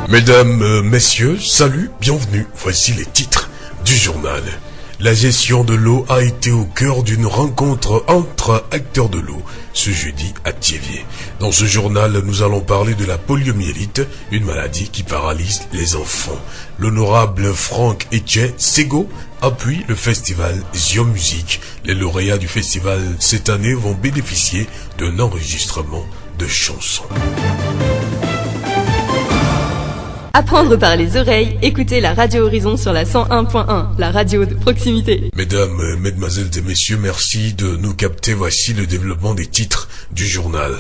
Mesdames, messieurs, salut, bienvenue. Voici les titres du journal. La gestion de l'eau a été au cœur d'une rencontre entre acteurs de l'eau ce jeudi à Thiévié. Dans ce journal, nous allons parler de la poliomyélite, une maladie qui paralyse les enfants. L'honorable Franck Etienne Sego appuie le festival Zion Music. Les lauréats du festival cette année vont bénéficier d'un enregistrement de chansons. Apprendre par les oreilles, écoutez la Radio Horizon sur la 101.1, la radio de proximité. Mesdames, mesdemoiselles et messieurs, merci de nous capter. Voici le développement des titres du journal.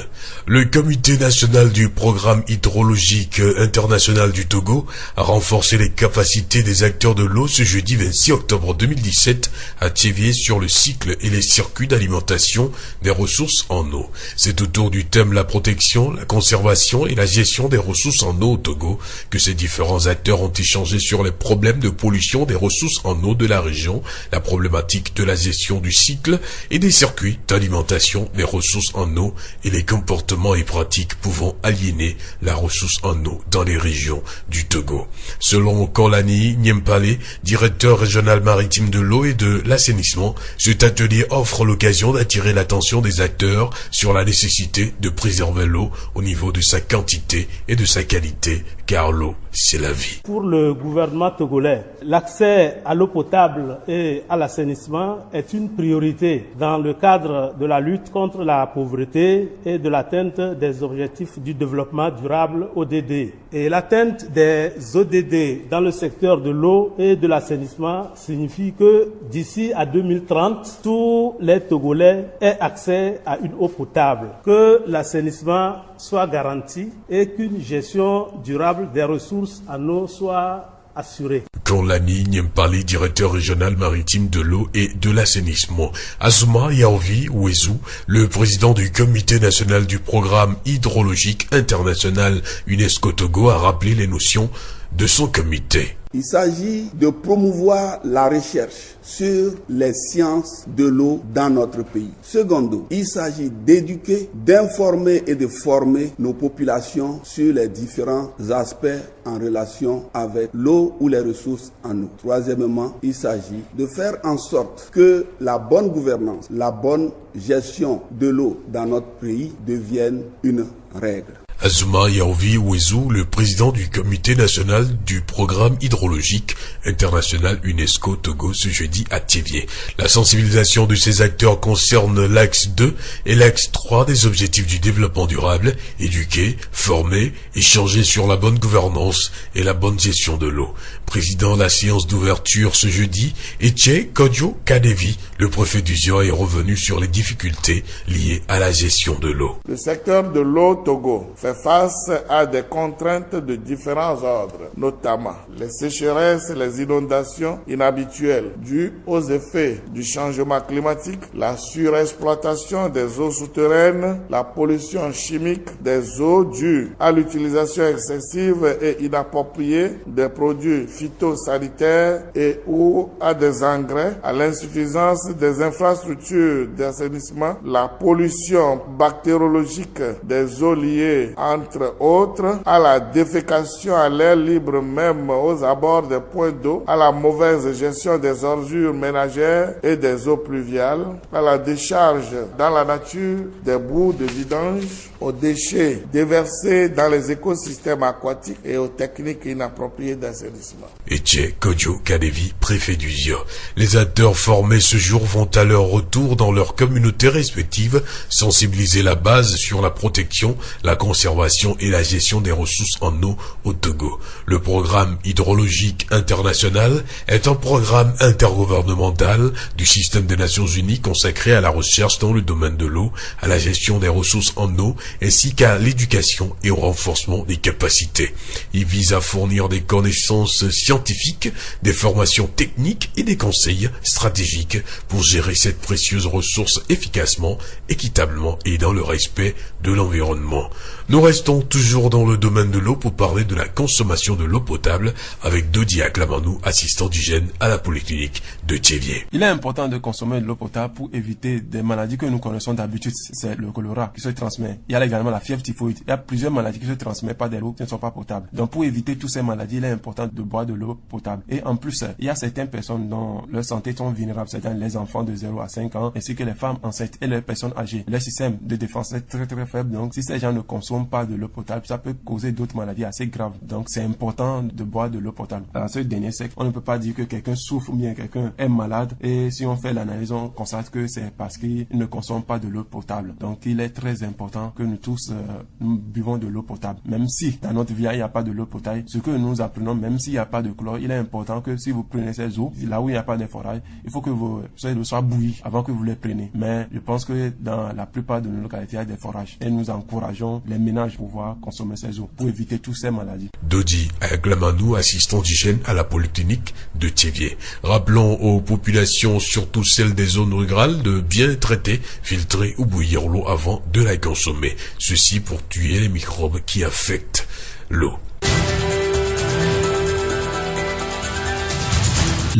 Le Comité national du programme hydrologique international du Togo a renforcé les capacités des acteurs de l'eau ce jeudi 26 octobre 2017 à Thiévié sur le cycle et les circuits d'alimentation des ressources en eau. C'est autour du thème la protection, la conservation et la gestion des ressources en eau au Togo que ces différents acteurs ont échangé sur les problèmes de pollution des ressources en eau de la région, la problématique de la gestion du cycle et des circuits d'alimentation des ressources en eau et les comportements et pratiques pouvant aliéner la ressource en eau dans les régions du Togo. Selon Kolani Nyempale, directeur régional maritime de l'eau et de l'assainissement, cet atelier offre l'occasion d'attirer l'attention des acteurs sur la nécessité de préserver l'eau au niveau de sa quantité et de sa qualité, car l'eau, c'est la vie. Pour le gouvernement togolais, l'accès à l'eau potable et à l'assainissement est une priorité dans le cadre de la lutte contre la pauvreté et de l'atteinte des objectifs du développement durable ODD. Et l'atteinte des ODD dans le secteur de l'eau et de l'assainissement signifie que d'ici à 2030, tous les Togolais aient accès à une eau potable, que l'assainissement soit garanti et qu'une gestion durable des ressources en eau soit assurée. Kolani Nyempale, directeur régional maritime de l'eau et de l'assainissement. Azuma Yaovi Ouezou, le président du Comité national du programme hydrologique international UNESCO Togo, a rappelé les notions de son comité. Il s'agit de promouvoir la recherche sur les sciences de l'eau dans notre pays. Secondo, il s'agit d'éduquer, d'informer et de former nos populations sur les différents aspects en relation avec l'eau ou les ressources en eau. Troisièmement, il s'agit de faire en sorte que la bonne gouvernance, la bonne gestion de l'eau dans notre pays devienne une règle. Azuma Yaovi Ouezou, le président du Comité national du programme hydrologique international UNESCO Togo ce jeudi à Thiévié. La sensibilisation de ces acteurs concerne l'axe 2 et l'axe 3 des objectifs du développement durable, éduquer, former, échanger sur la bonne gouvernance et la bonne gestion de l'eau. Président de la séance d'ouverture ce jeudi, Etienne Kodjo Kadevi, le préfet du Zion, est revenu sur les difficultés liées à la gestion de l'eau. Le secteur de l'eau Togo fait face à des contraintes de différents ordres, notamment les sécheresses et les inondations inhabituelles dues aux effets du changement climatique, la surexploitation des eaux souterraines, la pollution chimique des eaux due à l'utilisation excessive et inappropriée des produits phytosanitaires et ou à des engrais, à l'insuffisance des infrastructures d'assainissement, la pollution bactériologique des eaux liées entre autres, à la défécation à l'air libre même aux abords des points d'eau, à la mauvaise gestion des ordures ménagères et des eaux pluviales, à la décharge dans la nature des boues de vidange, aux déchets déversés dans les écosystèmes aquatiques et aux techniques inappropriées d'assainissement. Etienne Kodjo Kadevi, préfet du Zion. Les acteurs formés ce jour vont à leur retour dans leurs communautés respectives sensibiliser la base sur la protection, la conservation et la gestion des ressources en eau au Togo. Le programme hydrologique international est un programme intergouvernemental du système des Nations Unies consacré à la recherche dans le domaine de l'eau, à la gestion des ressources en eau ainsi qu'à l'éducation et au renforcement des capacités. Il vise à fournir des connaissances scientifiques, des formations techniques et des conseils stratégiques pour gérer cette précieuse ressource efficacement, équitablement et dans le respect de l'environnement. Nous Nous restons toujours dans le domaine de l'eau pour parler de la consommation de l'eau potable avec Dodi Aklamanou, assistant d'hygiène à la polyclinique de Thiéviers. Il est important de consommer de l'eau potable pour éviter des maladies que nous connaissons d'habitude. C'est le choléra qui se transmet. Il y a également la fièvre typhoïde. Il y a plusieurs maladies qui se transmettent par des eaux qui ne sont pas potables. Donc pour éviter toutes ces maladies, il est important de boire de l'eau potable. Et en plus, il y a certaines personnes dont leur santé sont vulnérables, c'est-à-dire les enfants de 0 à 5 ans, ainsi que les femmes enceintes et les personnes âgées. Leur système de défense est très faible. Donc si ces gens ne consomment pas de l'eau potable, ça peut causer d'autres maladies assez graves. Donc c'est important de boire de l'eau potable. Dans ce dernier siècle, on ne peut pas dire que quelqu'un souffre ou bien quelqu'un est malade et si on fait l'analyse, on constate que c'est parce qu'il ne consomme pas de l'eau potable. Donc il est très important que nous tous nous buvons de l'eau potable. Même si dans notre vie il n'y a pas de l'eau potable, ce que nous apprenons, même s'il n'y a pas de chlore, il est important que si vous prenez ces eaux, là où il n'y a pas de forage, il faut que ces eaux soient bouillies avant que vous les preniez. Mais je pense que dans la plupart de nos localités, il y a des forages et nous encourageons les ménages à pouvoir consommer ces eaux pour éviter toutes ces maladies. Dodi Aklamanou, assistant d'hygiène à la polyclinique de Thiéviers. Rappelons aux populations, surtout celles des zones rurales, de bien traiter, filtrer ou bouillir l'eau avant de la consommer. Ceci pour tuer les microbes qui affectent l'eau.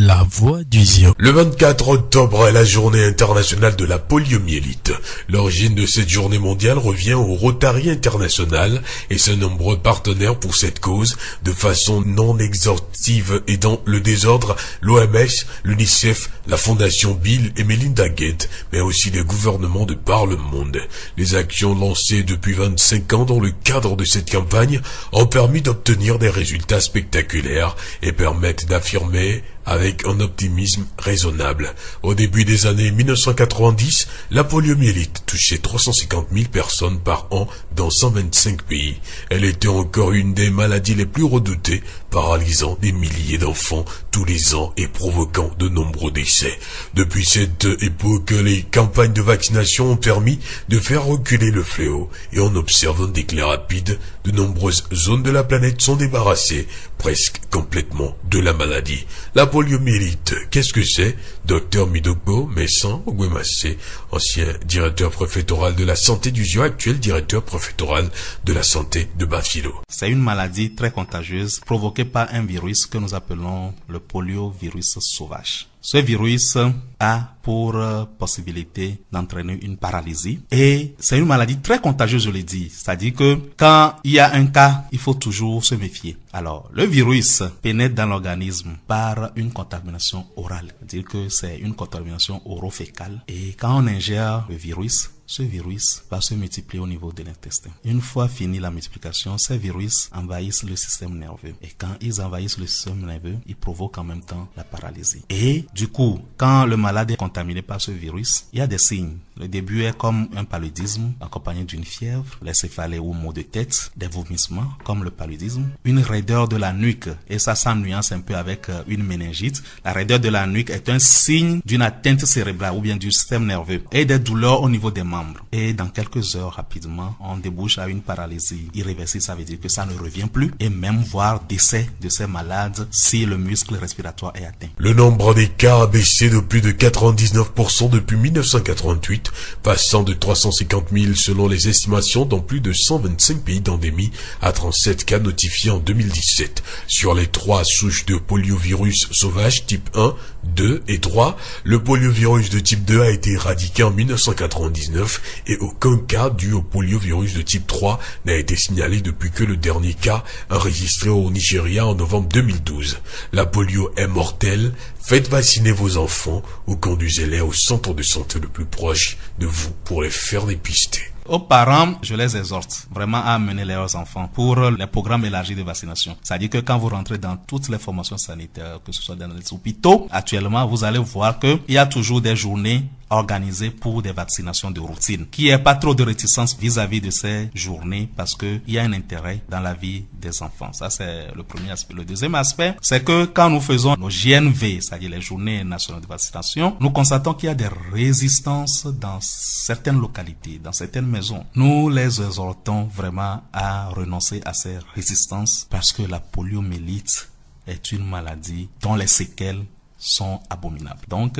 La voix du Zion. Le 24 octobre est la journée internationale de la poliomyélite. L'origine de cette journée mondiale revient au Rotary International et ses nombreux partenaires pour cette cause, de façon non exhaustive et dans le désordre, l'OMS, l'UNICEF, la Fondation Bill et Melinda Gates, mais aussi les gouvernements de par le monde. Les actions lancées depuis 25 ans dans le cadre de cette campagne ont permis d'obtenir des résultats spectaculaires et permettent d'affirmer avec un optimisme raisonnable. Au début des années 1990, la poliomyélite touchait 350 000 personnes par an dans 125 pays. Elle était encore une des maladies les plus redoutées, paralysant des milliers d'enfants tous les ans et provoquant de nombreux décès. Depuis cette époque, les campagnes de vaccination ont permis de faire reculer le fléau et on observe un déclin rapide. De nombreuses zones de la planète sont débarrassées presque complètement de la maladie. La poliomyélite, qu'est-ce que c'est? Docteur Midoko Messan Ogwemassé, ancien directeur préfectoral de la santé du Zion, actuel directeur préfectoral de la santé de Bafilo. C'est une maladie très contagieuse provoquée par un virus que nous appelons le poliovirus sauvage. Ce virus a pour possibilité d'entraîner une paralysie et c'est une maladie très contagieuse, je l'ai dit. C'est-à-dire que quand il y a un cas, il faut toujours se méfier. Alors, le virus pénètre dans l'organisme par une contamination orale. C'est-à-dire que c'est une contamination orofécale et quand on ingère le virus, ce virus va se multiplier au niveau de l'intestin. Une fois fini la multiplication, ces virus envahissent le système nerveux. Et quand ils envahissent le système nerveux, ils provoquent en même temps la paralysie. Et du coup, quand le malade est contaminé par ce virus, il y a des signes. Le début est comme un paludisme accompagné d'une fièvre, les céphalées ou maux de tête, des vomissements comme le paludisme, une raideur de la nuque et ça nuance un peu avec une méningite. La raideur de la nuque est un signe d'une atteinte cérébrale ou bien du système nerveux et des douleurs au niveau des membres. Et dans quelques heures rapidement, on débouche à une paralysie irréversible. Ça veut dire que ça ne revient plus et même voire décès de ces malades si le muscle respiratoire est atteint. Le nombre des cas a baissé de plus de 99% depuis 1988, passant de 350 000 selon les estimations dans plus de 125 pays d'endémie à 37 cas notifiés en 2017. Sur les 3 souches de poliovirus sauvage type 1, 2 et 3, le poliovirus de type 2 a été éradiqué en 1999 et aucun cas dû au poliovirus de type 3 n'a été signalé depuis que le dernier cas enregistré au Nigeria en novembre 2012. La polio est mortelle. Faites vacciner vos enfants ou conduisez-les au centre de santé le plus proche de vous pour les faire dépister. Aux parents, je les exhorte vraiment à amener leurs enfants pour les programmes élargis de vaccination. C'est-à-dire que quand vous rentrez dans toutes les formations sanitaires, que ce soit dans les hôpitaux, actuellement, vous allez voir qu'il y a toujours des journées organisées pour des vaccinations de routine. Qu'il n'y ait pas trop de réticence vis-à-vis de ces journées parce que il y a un intérêt dans la vie des enfants. Ça, c'est le premier aspect. Le deuxième aspect, c'est que quand nous faisons nos JNV, c'est-à-dire les journées nationales de vaccination, nous constatons qu'il y a des résistances dans certaines localités, dans certaines maisons. Nous les exhortons vraiment à renoncer à ces résistances parce que la poliomyélite est une maladie dont les séquelles sont abominables. Donc,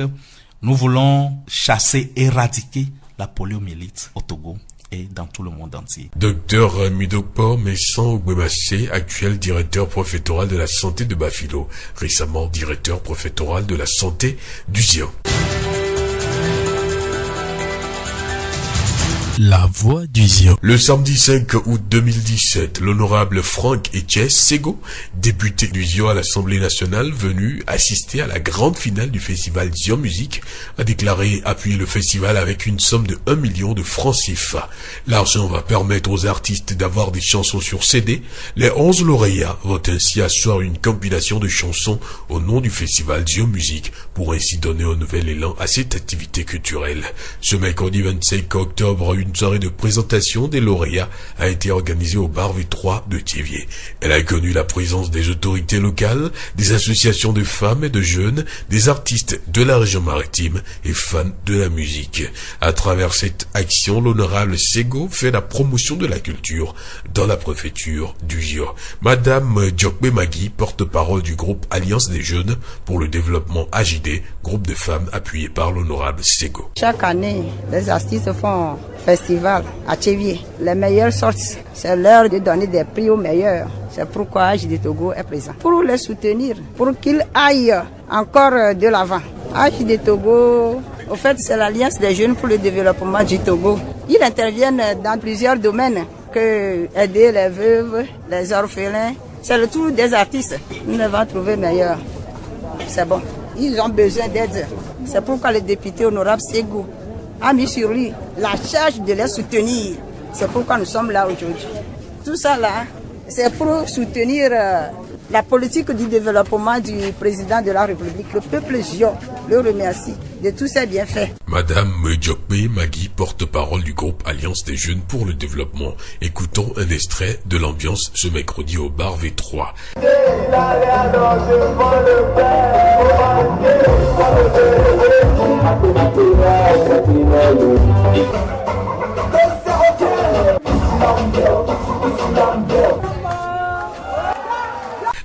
nous voulons chasser, éradiquer la poliomyélite au Togo et dans tout le monde entier. Docteur Midokpo Messan Ogbemassé, actuel directeur préfectoral de la santé de Bafilo, récemment directeur préfectoral de la santé du Zion. La voix du Zion. Le samedi 5 août 2017, l'honorable Franck Etiès Sego, député du Zion à l'Assemblée nationale, venu assister à la grande finale du festival Zion Musique, a déclaré appuyer le festival avec une somme de 1 million de francs CFA. L'argent va permettre aux artistes d'avoir des chansons sur CD. Les 11 lauréats vont ainsi asseoir une compilation de chansons au nom du festival Zion Musique pour ainsi donner un nouvel élan à cette activité culturelle. Ce mercredi 25 octobre, une soirée de présentation des lauréats a été organisée au bar V3 de Thiévier. Elle a connu la présence des autorités locales, des associations de femmes et de jeunes, des artistes de la région maritime et fans de la musique. À travers cette action, l'honorable Sego fait la promotion de la culture dans la préfecture du Zion. Madame Diokbe Magui, porte-parole du groupe Alliance des jeunes pour le développement AJD, groupe de femmes appuyé par l'honorable Sego. Chaque année, les artistes font festival à Thiévier. Les meilleures sorties, c'est l'heure de donner des prix aux meilleurs. C'est pourquoi AJD Togo est présent. Pour les soutenir, pour qu'ils aillent encore de l'avant. AJD Togo, au fait, c'est l'Alliance des jeunes pour le développement du Togo. Ils interviennent dans plusieurs domaines, que aider les veuves, les orphelins. C'est le tour des artistes. Nous devons trouver meilleur. C'est bon. Ils ont besoin d'aide. C'est pourquoi le député honorable Sego a mis sur lui la charge de les soutenir. C'est pourquoi nous sommes là aujourd'hui. Tout ça là, c'est pour soutenir la politique du développement du président de la République. Le peuple Zion le remercie de tous ses bienfaits. Madame Diokbe Magui, porte-parole du groupe Alliance des jeunes pour le développement. Écoutons un extrait de l'ambiance ce mercredi au bar V3.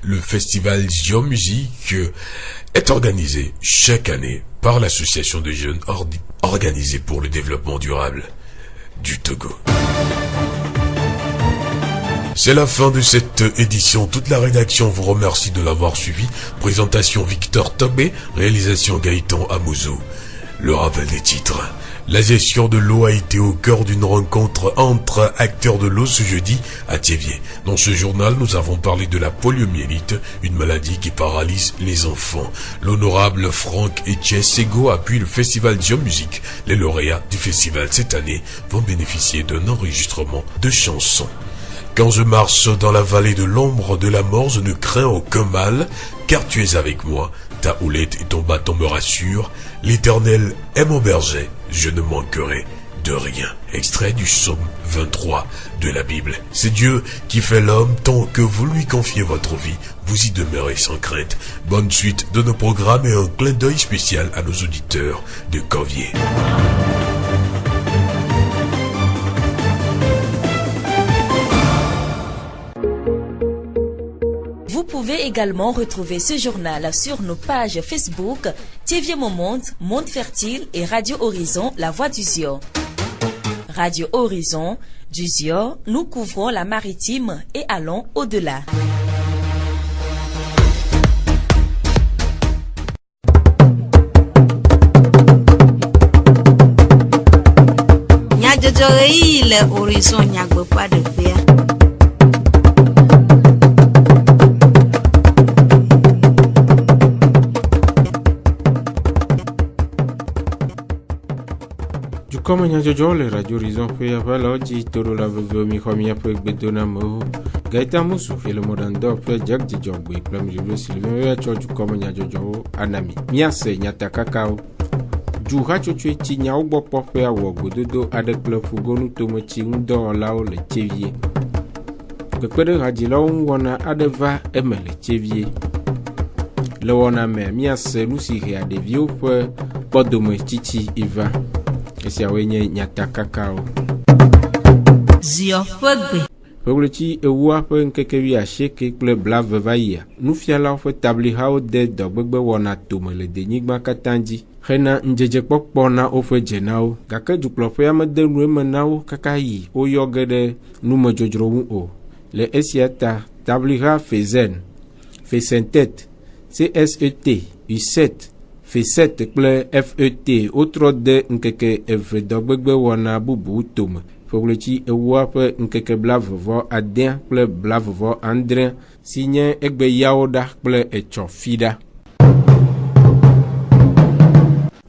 Le festival Zion Musique est organisé chaque année par l'association de jeunes organisée pour le développement durable du Togo. C'est la fin de cette édition. Toute la rédaction vous remercie de l'avoir suivi. Présentation Victor Tobé, réalisation Gaëtan Amouzou. Le rappel des titres. La gestion de l'eau a été au cœur d'une rencontre entre acteurs de l'eau ce jeudi à Thiévier. Dans ce journal, nous avons parlé de la poliomyélite, une maladie qui paralyse les enfants. L'honorable Franck Etiès Sego appuie le festival Zion Musique. Les lauréats du festival cette année vont bénéficier d'un enregistrement de chansons. Quand je marche dans la vallée de l'ombre de la mort, je ne crains aucun mal, car tu es avec moi. Ta houlette et ton bâton me rassurent. L'Éternel est mon berger, je ne manquerai de rien. Extrait du psaume 23 de la Bible. C'est Dieu qui fait l'homme, tant que vous lui confiez votre vie, vous y demeurez sans crainte. Bonne suite de nos programmes et un clin d'œil spécial à nos auditeurs de Corvier. Vous pouvez également retrouver ce journal sur nos pages Facebook, Thiévier Monde, Monde Fertile et Radio Horizon, La Voix du Zion. Radio Horizon, du Zion, nous couvrons la maritime et allons au-delà. Le Horizon nyagbe pas de béa. Comme il y a le Radio Horizon fait avoir oggi todo la veuve mi famille pour bedona mo Gaëtan Moussou et le modando fait Jack di Jongwe plan le Sylvain ya choju comme il y a jojo anami miase nyata kakao ju ha chochu ti nya ugbo po fe awo gododo ade club fugonu to mo ti ndo lawo le Thiévier pepere radilo wona ade va emele Thiévier le wona me miase lusi ria de vieux fe podomo titi iva esi awenye nyata kakao Zion Fogbe Peguleti ewua ƒe ŋkekevi asieke kple blave va yia. Nufialawo ƒe tablihawo de dɔgbegbe wɔna tome le denyigba katã dzi hena ŋdzedzekpɔkpɔ na woƒe dzenawo, gake dukplɔƒea mede nu eme na wo kaka yi woyɔ ge ɖe numedzodzro ŋu o. Le esia ta tabliha Fezen, Fesentet, CSET, U7, F7 kple FET wotrɔ de ŋkeke eve dɔgbegbe wɔna bubu tome. Peguleti ewua ƒe ŋkeke blavevɔ adea kple blavevɔ andre si nye egbe yawo ɖa kple etsɔ fi ɖa.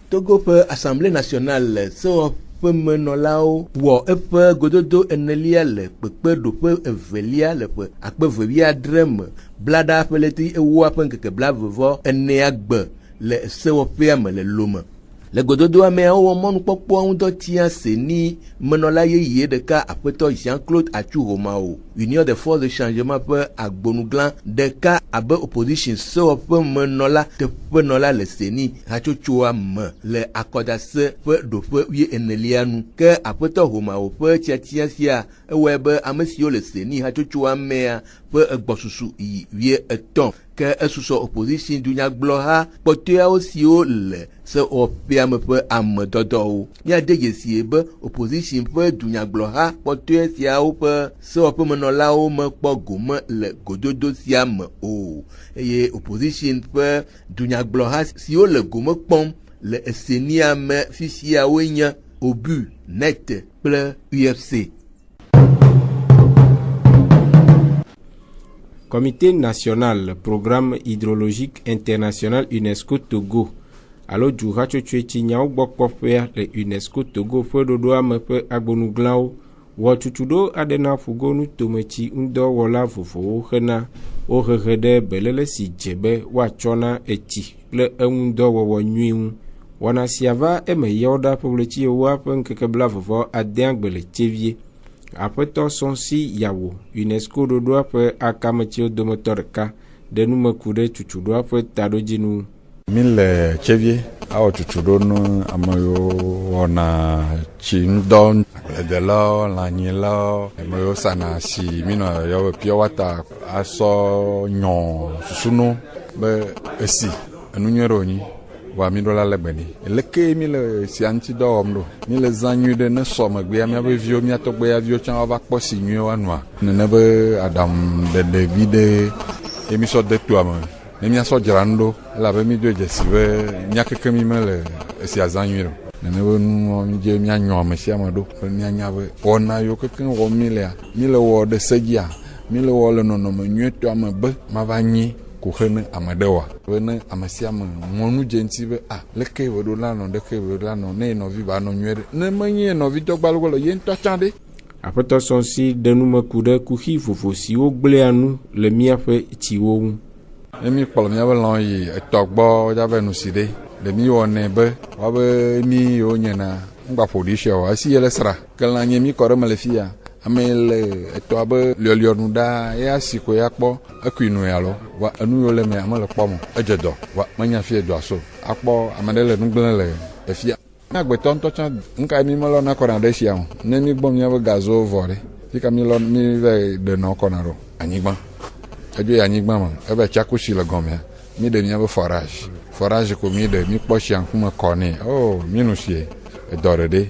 Togo ƒe Assemblée nationale sewɔƒe menɔlawo wɔ eƒe gododo enelia le kpekpeɖoƒe evelia le ƒe 2017 me bla ɖa ƒe leti ewua ƒe ŋkeke blavevɔ enea gbe le sewɔƒea me le Lome. Le gododoa mea wowɔ mɔnukpɔkpɔ ŋudɔ tia seni menɔla yeye ɖeka aƒetɔ Jean-Claude Atsuhomao, Union des Forces de Changement ƒe agbonugla ɖeka abe opposition sewɔƒe menɔla teƒenɔla le seni hatsotsoa me le akɔdase ƒe ɖoƒe 14 nu. Ke aƒetɔ Homao ƒe tiatia sia ewɔe be ame siwo le seni hatsotsoa mea ƒe egbɔsusu yi 13 ke esusɔ opposition dunyagblɔha kpɔtɔeawo siwo le sewɔƒea me ƒe amedɔdɔwo. Míade dzesie be opposition ƒe dunyagblɔha kpɔtɔe siawo ƒe sewɔƒemenɔlawo mekpɔ gome le gododo sia me o. Eye opposition ƒe dunyagblɔha siwo le gome kpɔm le esenia me fisiawoe nye Obu, Net kple UFC. Comité national programme hydrologique international UNESCO Togo alo du hatsotsoe tsi nyawo gbɔ kpɔƒea le UNESCO Togo ƒe ɖoɖoa me ƒe agbonuglawo wɔ tutuɖo aɖe na ƒugonu tometsi ŋudɔwɔla vovovowo hena wohehe ɖe belele si dze be woatsɔ na etsi kple eŋudɔwɔwɔ nyui ŋu. Wɔna sia va eme yawo ɖa peguleti ewoa ƒe ŋkeke blavevɔ adea gbe le tsevie. Aƒetɔ Sonsi Yawo, UNESCO ɖoɖoa ƒe akametsiwo dometɔ ɖeka ɖe numeku ɖe tutuɖoa ƒe taɖodzinu. Mi le tsevie awɔ tutuɖo nu ame yiwo wɔna tsi ŋudɔ, agbledelawo, lãnyilawo, ame yiwo sana si minɔ yɔ be pure water asɔ nyɔ susunu be esi enu nyuie ɖe wonyi. Wa mi ɖo la le gbeni. Leke mi le sia ŋuti dɔ wɔm ɖo. Mi le zã nyui ɖe ne sɔ megbea miabe viwo miatɔgbea viwo tsã wova kpɔ si nyuie woanua. Nene be aɖaŋuɖeɖevi ɖe ye mi sɔ de toa me. Ne miasɔ dzra nu ɖo elabe mi do dzesi be miakeke mi me le esia zã nyui ɖo. Nene be nu mi dze mianyɔ ame sia ame ɖo. Mianya be wɔna yiwo keke wɔm mi lea, mi le wɔ ɖe se dzia, mi le wɔ le nɔnɔme nyuietɔa me be mava nyi kuhene amedewa wene amesiame monu jenti be leke wodo lano leke wodo lano ne novi ba no nyuere ne menye novi dogbalgo le yen tochande. Aƒetɔ Sonsi de numeku ɖe kuxi vovo siwo gblea nu le miaƒe tsiwo ŋu. Emi kplɔ miabe lɔ yi etɔgbɔ dave nu si ɖe le mi wɔnɛ be wabe mi yo nyena ngba ƒoɖi shio asi yele sra ke lanye mi kɔ ɖe me le fia. Ame le eto abe liolionu ɖa ya si ko ya kpɔ ekui nu ya lo wa enu yo le me ame le kpɔ mo edze dɔ wa menya fie dɔ aso akpɔ ame ɖe le nugblẽ le efia na gbetɔ ŋutɔ tsã nka mi melɔ na kɔna ɖe sia o ne mi gbɔ miabe gazo vɔ ɖe fika mi lɔ mi ve de nɔ kɔna ɖo anyigba edzo anyigba me ebe tsakusi le gɔmea mi de miabe forage ko mi de mi kpɔ sia ŋkume kɔnɛ mi nu sie edɔ ɖe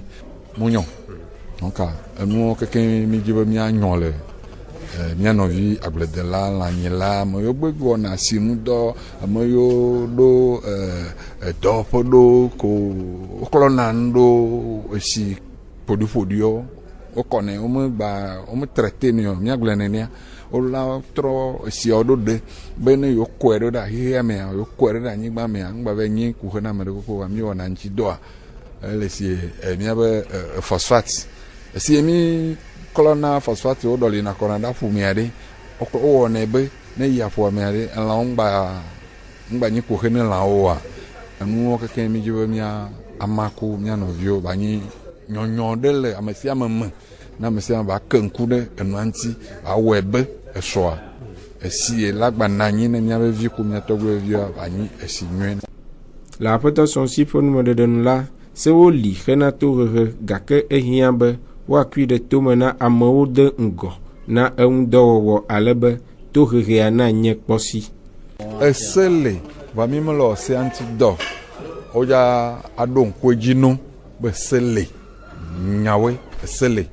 munyo. Donc, nous, quelqu'un me dit que nous avons nɔvi agbledela lãnyila ame yiwo gbegbe wɔna sinu dɔ ame yiwo ɖo dɔwɔƒe ɖo ko wokplɔna nu ɖo esi ƒoɖiƒoɖiwo wokɔnɛ wome traité nɛ o míagblẽ nenea wola trɔ esiawo ɖo ɖe be ne yewokɔe ɖo ɖe ahihia mea yewokɔe ɖo ɖe anyigba mea ŋgba va nyi ku hena ame ɖe koko mi wɔna ŋuti dɔa ele si míabe phosphate esi mi klɔna phosphate wo ɖɔlina kɔna ɖe aƒu mea ɖe wowɔnɛ be ne yi aƒua mea ɖe elãwo ŋgba nyi ko he ne lãwo oa enuwo keke mi dzi be mia amaku mia nɔviwo ba nyi nyɔnyɔ ɖe le ame sia ame me na ame sia ame ba ke ŋku ɖe enua ŋuti ba wɔe be esɔa esi la gba na anyi ne miabe vi ko mia tɔgbuiviwoa ba nyi esi nyuie. Le aƒetɔ Sonsi ƒe numeɖeɖenu la sewo li hena tohehe gake ehiã be woakui ɖe tome na amewo de ŋgɔ na eŋudɔwɔwɔ ale be tohehea na nye kpɔsi. Esele va mi me le ɔsea ŋuti dɔ wodza aɖo ŋku edzi no be sele nyawoe esele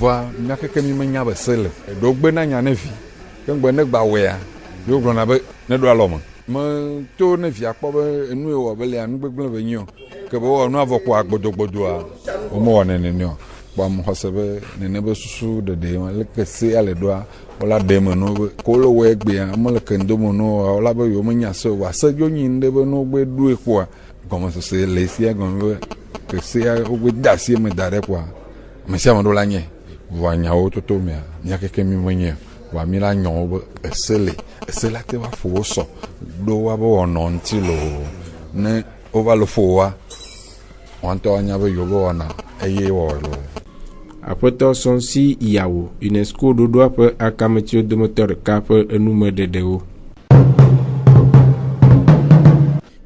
va mía keke mi menya be sele eɖewo gbe na nya ne vi kemgbe ne gba wɔea yewo gblɔna be ne ɖo alɔ me to ne via kpɔ be enu ye wɔ be lia nu gbegblẽ be nyi o ke be wɔ nu avɔ kpɔa gbodogbodoa womewɔ nene o kpɔ me xɔ se be nene be susu ɖeɖe ma leke se ale ɖoa wola ɖe me no be ko le wɔ egbea mele ke ŋdo me no wola be yewo menya se o va se dzo nyi ŋɖe be no gbe ɖoe kpɔa gɔmesese le esia gɔme be ke sea wogbe de asi me da ɖe kpɔa ame sia ame ɖo la nye vɔa nyawo toto mea mía keke mi menye vɔa mi la nyɔ wo be ese la te va fo wo sɔ ɖo woabe wɔnɔ ŋuti loo ne wova le fo woa wɔntɔ anya be yewo be wɔna eye wɔwɔ loo. Aƒetɔ Sɔnsi Iyawo, UNESCO ɖoɖoa ƒe akametsiwo dometɔ ɖeka ƒe enumeɖeɖewo.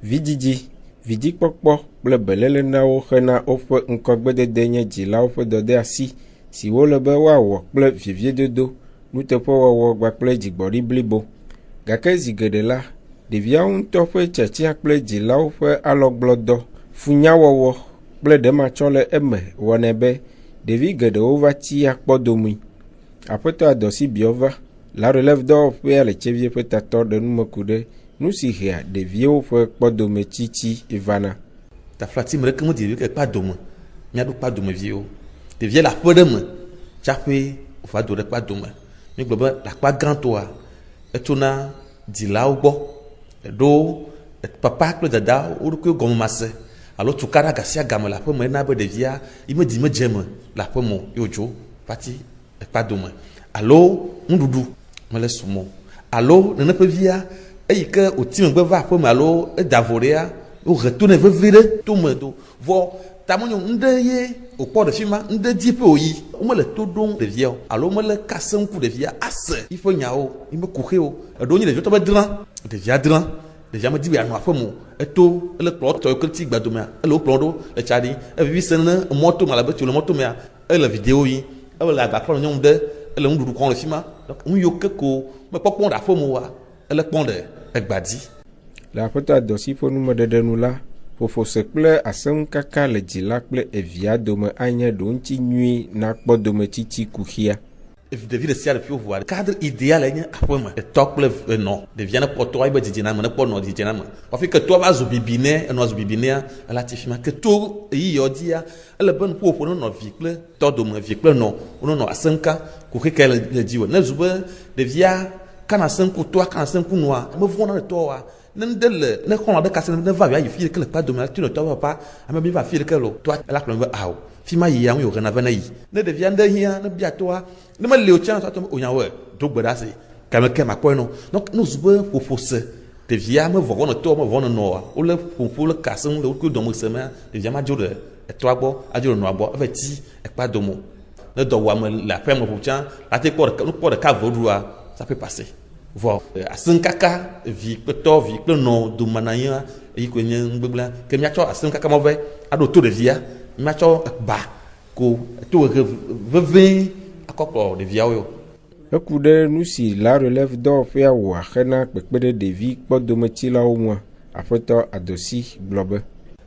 Vidzidzi, vidzikpɔkpɔ kple beléle na wo hena woƒe ŋkɔgbedede nye dzilawo ƒe dɔdeasi siwo le be woawɔ kple vieviedodo, nuteƒewɔwɔ kpakple dzigbɔɖi blibo. Gake zi geɖe la, ɖeviawo ŋutɔ ƒe tiatia kple dzilawo ƒe alɔgblɔdɔ, funyawɔwɔ kple ɖematsɔ le eme wɔnɛ be ɖevi geɖewo va tsi akpɔdomui. Aƒetɔ Adɔsi Biova, la relève dɔwɔƒea le tsevie ƒe tatɔ ɖe numeku ɖe nu si hea ɖeviwo ƒe kpɔdome tsitsi ivana. Taflati me ɖeke me ɖevi ke kpadome, míaɖo kpadomeviwo. Ɖevia le aƒe ɖe me tsaƒe va do ɖe kpadome. Mígblɔ be le akpa gãtɔa etsona dzilawo gbɔ, eɖo papa kple dada wo ɖokui gɔmemase alo tuka ɖe agasia game le aƒe me ena be ɖevia yi me di me dze me le aƒe me yewo dzo pati ekpadome alo nuɖuɖu mele sumo alo nene ƒe via eyi ke wòti megbe va aƒe me alo eda vo ɖea wohe to ne vevi ɖe to me do vɔ tamonyo ŋɖe ye wòkpɔ ɖe fi ma ŋɖe di ƒe wòyi womele to ɖom ɖevia o alo womele kase ŋku ɖevia ase yiƒe nyawo yi me kuxe o eɖewo nye ɖeviwo tɔ be drã ɖevia drã ɖevia me di be anɔ aƒe me eto ele kplɔ tɔ ke ti gbadomea ele wo kplɔ ɖo le tsa ɖi evivi se ne mɔto me alabe tso le mɔto mea ele video yi ele agbakplɔ nyɔnu ɖe ele nuɖuɖu kɔm le fi ma nu yiwo ke ko mekpɔkpɔ ɖe aƒe me oa ele kpɔm ɖe egbadzi. Le Aƒetɔ Adɔsi ƒe numeɖeɖe nu la, ƒoƒose kple asẽŋkaka le dzila kple evia dome anye ɖo ŋuti nyui na kpɔdometsitsi kuxia. Ɖevi ɖe sia ɖe ƒe ʋua cadre idéal nye aƒe me etɔ kple enɔ ɖevia ne kpɔ tɔa yi be dzidzina me ne kpɔ nɔ dzidzina me hafi ke tɔa va zu bibi nɛ enɔa zu bibi nɛa ela ti fi ma ke to eyi yɔ dzia ele be nuƒoƒo ne nɔ vi kple tɔ dome vi kple nɔ wonɔ asẽŋka kuxe ke le dzi o ne zu be ɖevia kana asẽŋku tɔa kana asẽŋku nɔa me vɔna ɖe tɔa ne ŋɖe le ne xɔlɔ ɖe kase ne va yi fi ɖeke le kpa dome tino tɔ papa ame bi va fi ɖeke lo tɔa ela kplɔ be awo fi ma yia ŋu yɔ hena vena yi ne ɖevia ŋɖe hia ne bia tɔa ne me le o tia tɔ o nya wɔ do gbe ɖa se kame ke ma kpɔe no donc ne zu be ƒoƒo se ɖevia me vɔ ne tɔ me vɔ ne nɔa wo le ƒoƒo le kase ŋu le wo dɔme se mea ɖevia ma dzo ɖe etɔa gbɔ adzo ɖe nɔa gbɔ eve ti ekpa domo ne dɔwɔame le aƒea me ƒo tia ate kpɔ ɖeka vɔ ɖua ça peut passer vɔ asẽŋkaka vi kple tɔ vi kple nɔ dome na yia eyi ko nye ŋugbegblẽ ke miatsɔ asẽŋkaka ma vɛ aɖo to ɖevia miatsɔ ba ko to veve akɔkplɔ ɖeviawo yo. Eku ɖe nu si la relève dɔwɔƒea wɔa hena kpekpe ɖe ɖevi kpɔdometsilawo ŋua, Aƒetɔ Adɔsi gblɔ be.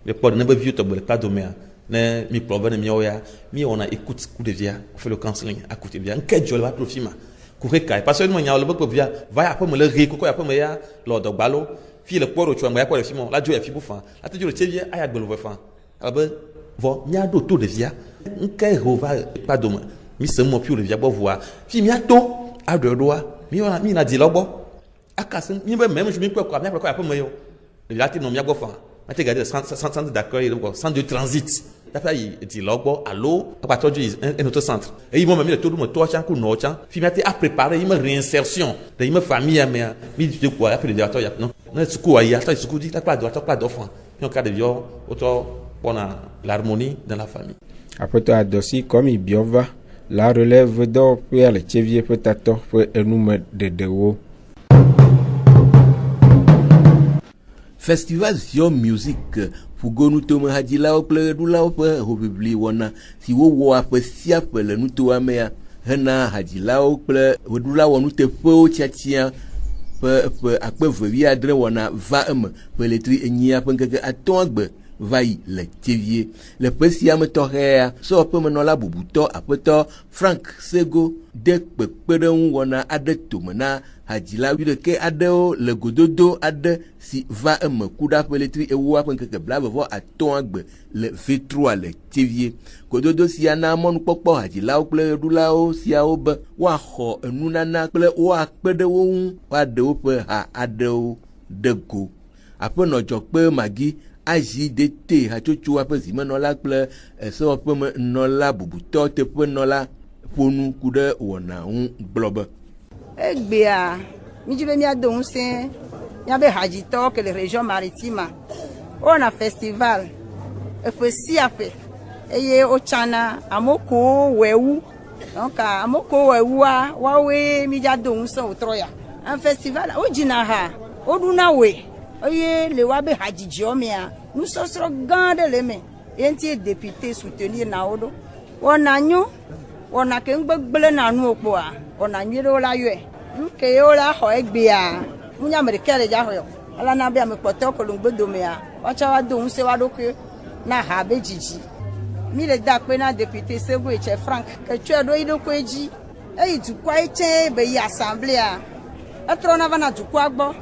Ekpɔ ɖe ne be viwo tɔgbe le kpa domea ne mi kplɔ be ne miawo ya mi wɔna écoute ku ɖevia fait le counseling aku ɖevia ŋke dzɔ le va tro fi ma kuxe kae parce que ne nya le be kpɔ via va ya aƒe me le ɣe koko ya aƒe me ya le ɔdɔgbalo fi le kpɔ ɖo tso ame ya kpɔ le fi ma la dzo ya fi bu fa la te dzo le tsevia aya gbelo ve fa abe vɔ miaɖo to ɖevia ŋke ho va kpa dome mi se mɔ ƒio ɖevia gbɔ ʋua fi miato aɖɔe ɖoa mi yɔna mi yina dzilawo gbɔ akase mi be mɛm mi kpɔ kɔ miakplɔ kɔ aƒe me yo ɖevia te nɔ mia gbɔ fa mate ga de centre d'accueil de centre de transit dafa yi dzilawo gbɔ alo akpatɔ dzo yi un autre centre eyi mɔ me mi le to ɖo me tɔa tsã ku nɔwo tsã fi miate a préparer yi me réinsertion de yi me famille mea mi de kua ya ƒe ɖevia tɔ ya no ne suku wa yi atɔ yi suku di takpa do atɔ kpa dɔ fa mi ka ɖeviawo wotɔ pɔna l'harmonie dans la famille. Aƒetɔ Adɔsi kɔmi Biova la relève dɔwɔƒea le tsevie ƒe tatɔ ƒe enumeɖeɖewo. Festival Zion Music fugonu tomehadzilawo kple ɣeɖulawo ƒe hoʋiʋli wɔna si wowɔa ƒe sia ƒe le nutoa mea hena hadzilawo kple ɣeɖula wɔnuteƒewo tiatia ƒe akpe vevi adre wɔna va eme ƒe letri enyia ƒe ŋkeke atɔ̃a gbe va yi le tevie le ƒe sia me tɔxɛa sewɔƒemenɔla bubutɔ aƒetɔ Frank Sego de kpekpeɖeŋu wɔna aɖe tome na hadzila 11 aɖewo le gododo aɖe si va eme ku ɖa ƒe letri ewoa ƒe ŋkeke 25 gbe le Vetrua le tevie. Gododo sia na mɔnukpɔkpɔ hadzilawo kple ɣeɖulawo siawo be woaxɔ enunana kple woakpe ɖe wo ŋu woaɖe woƒe ha aɖewo ɖe go. Aƒenɔ Dzɔkpe Magi azi de te hatsotso aƒe zimenɔla kple sewɔƒemenɔla bubutɔ teƒenɔla ƒonu ku ɖe wɔna ŋu gblɔ be egbea midzi be miado ŋusẽ miabe hadzitɔwo ke le région maritime wowɔna festival eƒe sia ƒe eye wotsana amewo wɔewu donc amewo wɔewua woawoe midzado ŋusẽ wotrɔ ya festival wodzina ha woɖuna woe eye le woabe hadzidziwo mea nusɔsrɔ̃ gã aɖe le eme ye ŋuti député soutenir na wo ɖo wɔna nyo wɔna ke ŋgbegble na nuwo kpoa wɔna nyui ɖewo la yɔe nu ke wo la xɔ egbea nunya ame ɖeka le dza xɔ ela na be ame kpɔtɔwo ke le ŋgbedomea woatsɔ woado ŋusẽ woa ɖokui na ha be dzidzi mi le da akpe na député Sego Etche Frank ke tsɔe ɖo yi ɖokui dzi eyi dukɔa yi tsɛ be yi assemblea etrɔna va na dukɔa gbɔ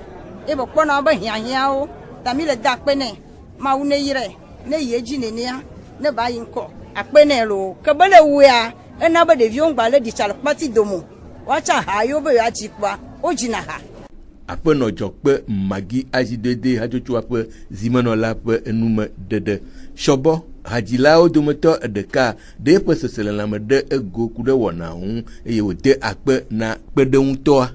eye be kpɔna wobe hiahiãwo ta mi le da akpe nɛ Mawu ne yire ne yi edzi nenea ne ba yi ŋkɔ akpe nɛ lo ke be le wua ena be ɖeviwo ŋgba le ɖitsa le kpati domo woatsa ha yiwo be yeadzi kpoa wodzina ha. Aƒenɔ Dzɔkpe Magi azidede hatsotso ƒe zimenɔla ƒe enume ɖeɖe shɔbɔ hadzilawo dometɔ ɖeka ɖe eƒe seselelãme ɖe ego ku ɖe wɔna ŋu eye wòde akpe na kpeɖeŋutɔa.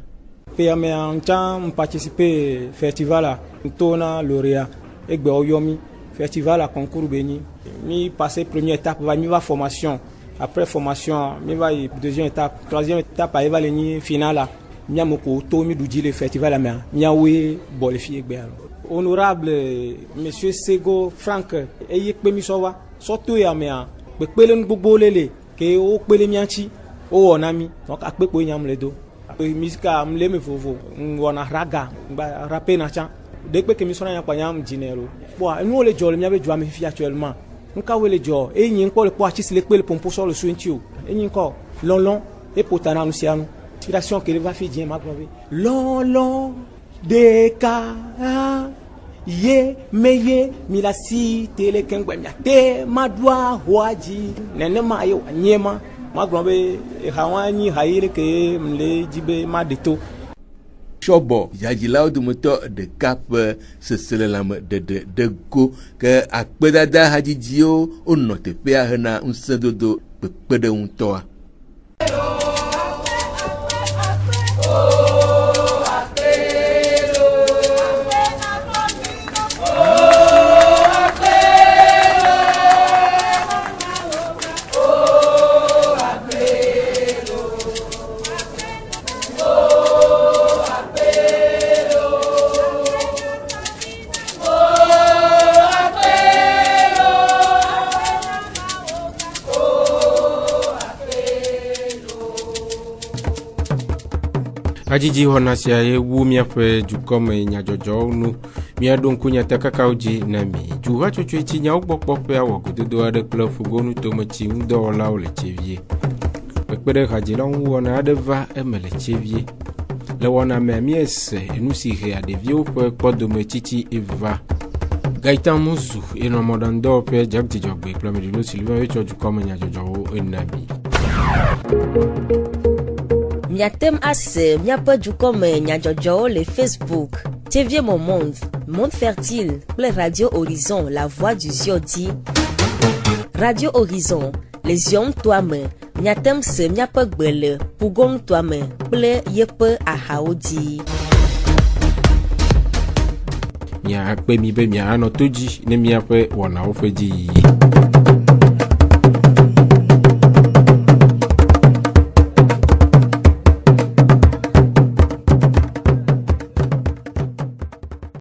Pe amea ŋtsã participer festival to na lauréat egbe oyomi festival concours benyi mi passer première étape va mi va formation après formation mi va deuxième étape troisième étape va va le finale mi amoko to mi dudji le festival mea mi awe bo le fi egbe alo honorable monsieur Sego Frank eye pe mi so wa so to ya mea pepele gbogbo lele ke o pele mi anchi o wona mi donc akpepo nyam le do musica mle me vovo wona raga ba rapper na cha depuis que mi sona ya kwanyam dinero bon nous le jol mi ave joa me fi actuellement nka we le jo e yin ko le po achi le pele pompo so le suntio e yin ko lon e potana no sianu inspiration que le va fi dien ma grave lon de ka ye meye mi la si tele kengwe mi te madwa hoaji nene ma yo nyema ma grave e hawani haile ke mle jibe ma deto Shɔbɔ yadzilawo dometɔ ɖeka ƒe seselelãme ɖeɖe ɖe go ke akpedada hadzidziwo wonɔ teƒea hena ŋusẽdodo kpekpeɖeŋutɔa. Hadzidzi wɔna sia ye wu miaƒe dukɔme nyadzɔdzɔwo nu miaɖo ŋku nyatekakawo dzi na mi du hatsotso etsi nyawo gbɔkpɔ ƒe awɔ gododo aɖe kple fugonu tometsi ŋudɔwɔlawo le tsevie kpekpe ɖe hadzilawo ŋu wɔna aɖe va eme le tsevie le wɔna mea miese enu si hea ɖeviwo ƒe kpɔdome tsitsi eva Gaëtan Musu enɔ mɔɖaŋudɔwɔƒe Jack-Dzidzɔgbe kple Ameɖiɖo Sylvain wetsɔ dukɔme nyadzɔdzɔwo ena mi. Miatem ase miaƒe dukɔme nyadzɔdzɔwo le Facebook TV Monde, Monde Fertile kple Radio Horizon, La Voix du Zion di. Radio Horizon, le Zion toa me, miatem se miaƒe gbe le Pugon toa me kple yeƒe ahawo di. Miakpe mi be mianɔ to dzi ne miaƒe wɔnawo ƒe dzi yiyi.